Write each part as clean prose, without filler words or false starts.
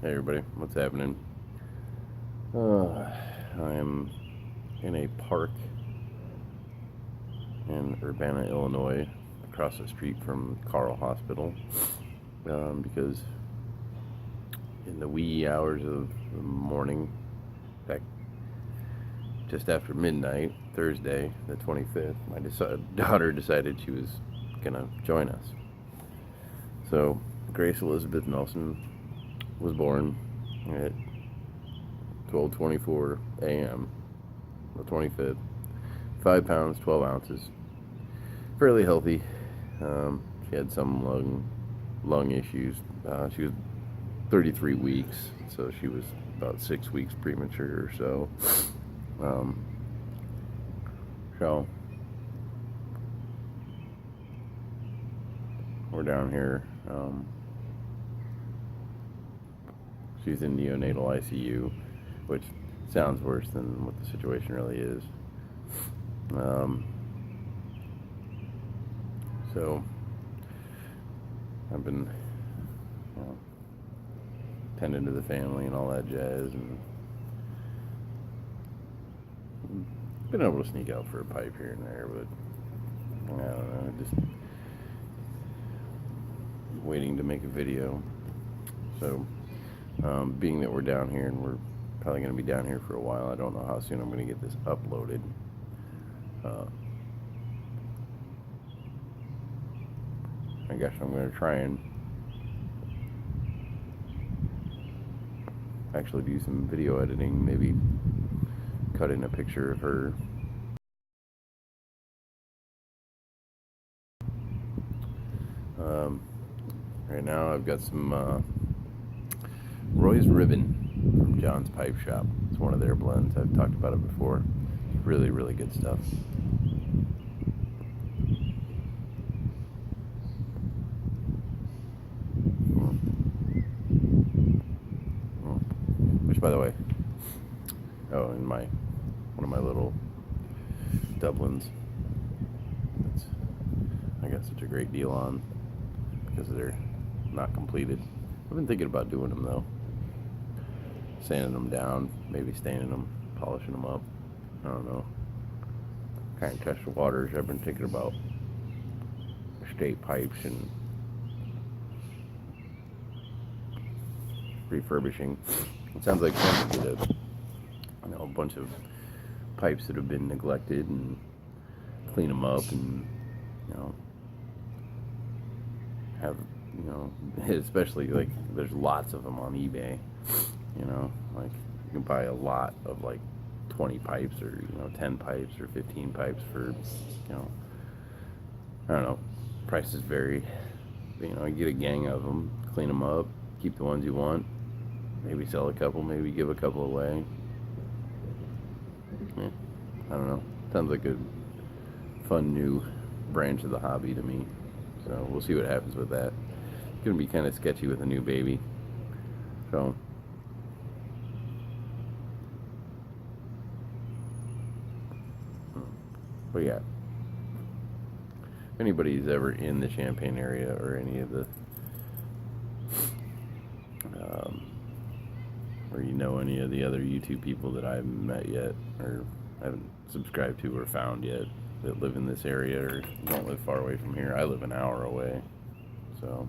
Hey everybody, what's happening? I am in a park in Urbana, Illinois, across the street from Carl Hospital, because in the wee hours of the morning, in fact, just after midnight, Thursday, the 25th, my daughter decided she was going to join us. So, Grace Elizabeth Nelson was born at 12:24 a.m. the 25th. 5 pounds, 12 ounces. Fairly healthy. She had some lung issues. She was 33 weeks, so she was about 6 weeks premature or so. So we're down here. She's in neonatal ICU, which sounds worse than what the situation really is. So I've been tending to the family and all that jazz, and been able to sneak out for a pipe here and there, but I don't know, just waiting to make a video. So being that we're down here, and we're probably going to be down here for a while, I don't know how soon I'm going to get this uploaded. I guess I'm going to try and actually do some video editing, maybe cut in a picture of her. Right now I've got some Roy's Ribbon from John's Pipe Shop. It's one of their blends. I've talked about it before. Really, really good stuff. Which, by the way, in one of my little Dublins, I got such a great deal on because they're not completed. I've been thinking about doing them though, sanding them down, maybe staining them, polishing them up. I don't know. Kind of test the waters. I've been thinking about estate pipes and refurbishing. It sounds like fun to get a bunch of pipes that have been neglected and clean them up, and have especially like there's lots of them on eBay. Like you can buy a lot of like 20 pipes or 10 pipes or 15 pipes for I don't know, prices vary, but you get a gang of them, clean them up, keep the ones you want, maybe sell a couple, maybe give a couple away. I don't know, sounds like a fun new branch of the hobby to me, so we'll see what happens with that. It's gonna be kind of sketchy with a new baby, so but yeah, if anybody's ever in the Champaign area or any of the or any of the other YouTube people that I haven't met yet or haven't subscribed to or found yet that live in this area or don't live far away from here. I live an hour away, so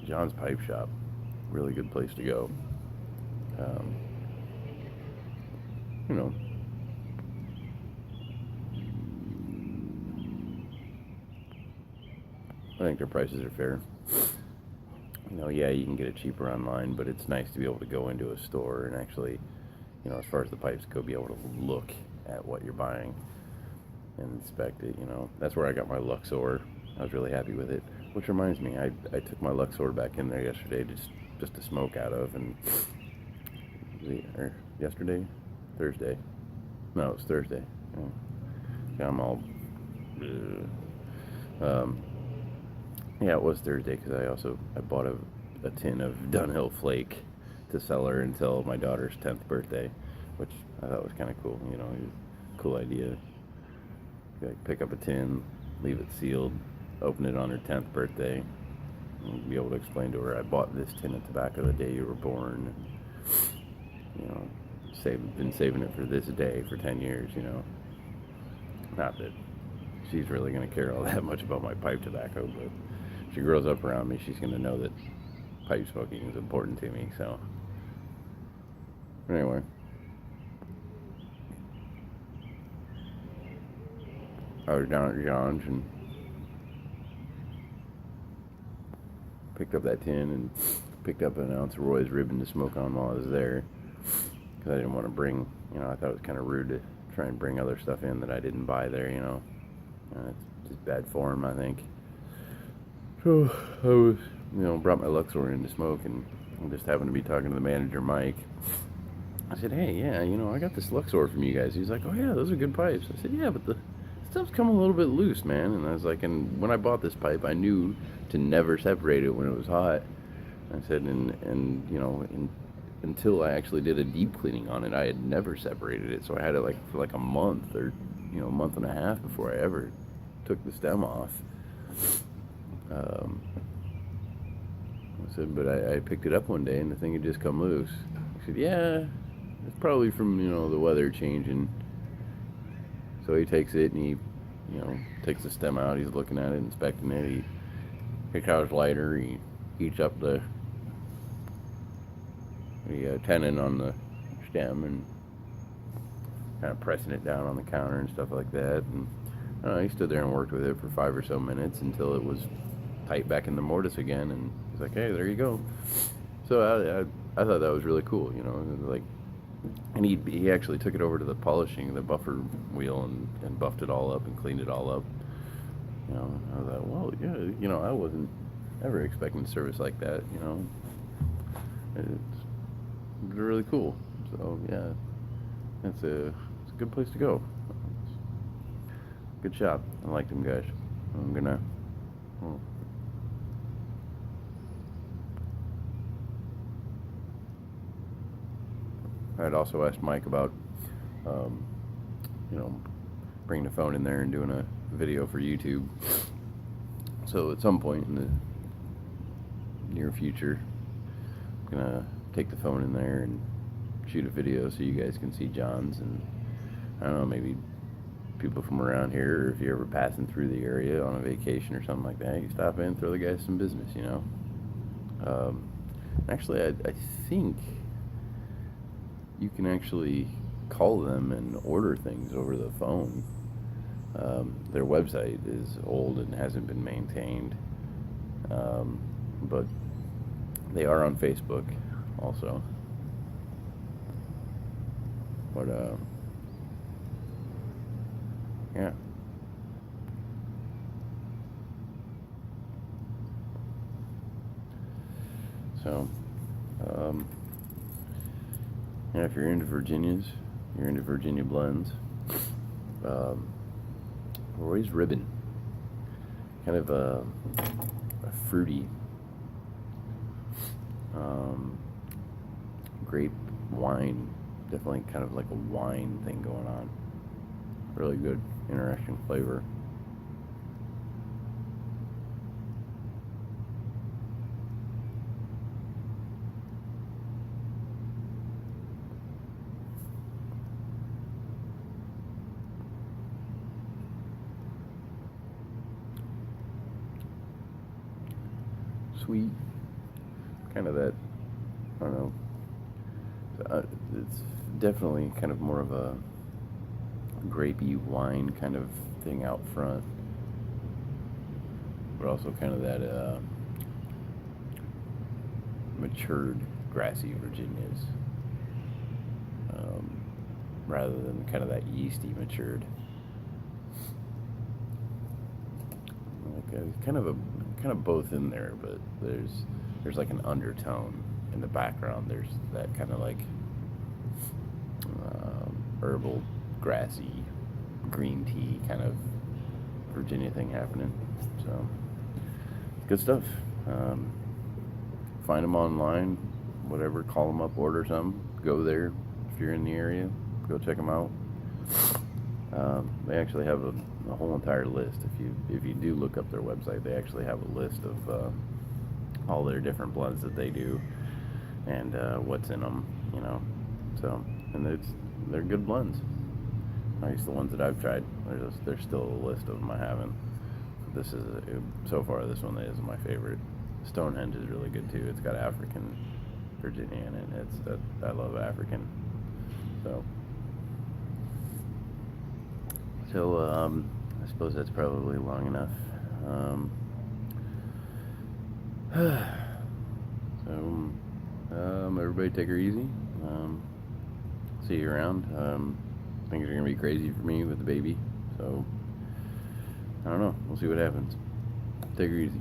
John's Pipe Shop, really good place to go. I think their prices are fair. Yeah, you can get it cheaper online, but it's nice to be able to go into a store and actually, as far as the pipes go, be able to look at what you're buying and inspect it. That's where I got my Luxor. I was really happy with it. Which reminds me, I took my Luxor back in there yesterday just to smoke out of, and yesterday? Thursday. No, it was Thursday. Yeah, I'm all... yeah, it was Thursday because I bought a tin of Dunhill Flake to sell her until my daughter's 10th birthday, which I thought was kind of cool. Cool idea. Pick up a tin, leave it sealed, open it on her 10th birthday, and be able to explain to her, I bought this tin of tobacco the day you were born. And, been saving it for this day for 10 years, Not that she's really going to care all that much about my pipe tobacco, but if she grows up around me, she's going to know that pipe smoking is important to me, so. Anyway. I was down at John's and picked up that tin and picked up an ounce of Roy's ribbon to smoke on while I was there. Because I didn't want to bring, I thought it was kind of rude to try and bring other stuff in that I didn't buy there, It's just bad form, I think. So I was, brought my Luxor in to smoke, and I just happened to be talking to the manager, Mike. I said, hey, yeah, I got this Luxor from you guys. He's like, oh yeah, those are good pipes. I said, yeah, but the stuff's come a little bit loose, man. And I was like, and when I bought this pipe, I knew to never separate it when it was hot. I said, until I actually did a deep cleaning on it, I had never separated it. So I had it for a month or, a month and a half before I ever took the stem off. I said, but I picked it up one day and the thing had just come loose. He said, yeah, it's probably from, the weather changing. So he takes it and he, takes the stem out. He's looking at it, inspecting it. He takes out his lighter. He heats up the tenon on the stem and kind of pressing it down on the counter and stuff like that. And he stood there and worked with it for 5 or so minutes until it was tight back in the mortise again. And he's like, hey, there you go. So I thought that was really cool, and he actually took it over to the polishing, the buffer wheel, and buffed it all up and cleaned it all up. I thought, well, yeah, I wasn't ever expecting service like that, It's really cool. So yeah, it's a good place to go. Good shop. I like them guys. I'm gonna. I'd also asked Mike about, bringing the phone in there and doing a video for YouTube. So at some point in the near future, I'm gonna take the phone in there and shoot a video so you guys can see John's, and I don't know, maybe people from around here, or if you're ever passing through the area on a vacation or something like that, you stop in and throw the guys some business, Actually, I think you can actually call them and order things over the phone. Their website is old and hasn't been maintained, but they are on Facebook also. But yeah. So, yeah, if you're into Virginia blends, Roy's Ribbon, kind of a fruity, grape wine, definitely kind of like a wine thing going on. Really good, interesting flavor. Sweet, kind of that, I don't know, it's definitely kind of more of a grapey wine kind of thing out front, but also kind of that matured grassy Virginias, rather than kind of that yeasty matured. Like kind of both in there, but there's like an undertone in the background. There's that kind of like herbal, grassy, green tea kind of Virginia thing happening. So good stuff. Find them online, whatever. Call them up, order some. Go there if you're in the area. Go check them out. They actually have a whole entire list. If you do look up their website, they actually have a list of all their different blends that they do and what's in them, you know. So, and they're good blends. At least the ones that I've tried. There's still a list of them I haven't. This is so far this one is my favorite. Stonehenge is really good too. It's got African Virginia in it. I love African. So I suppose that's probably long enough. Everybody take her easy. See you around. Things are gonna be crazy for me with the baby, so I don't know. We'll see what happens. Take her easy.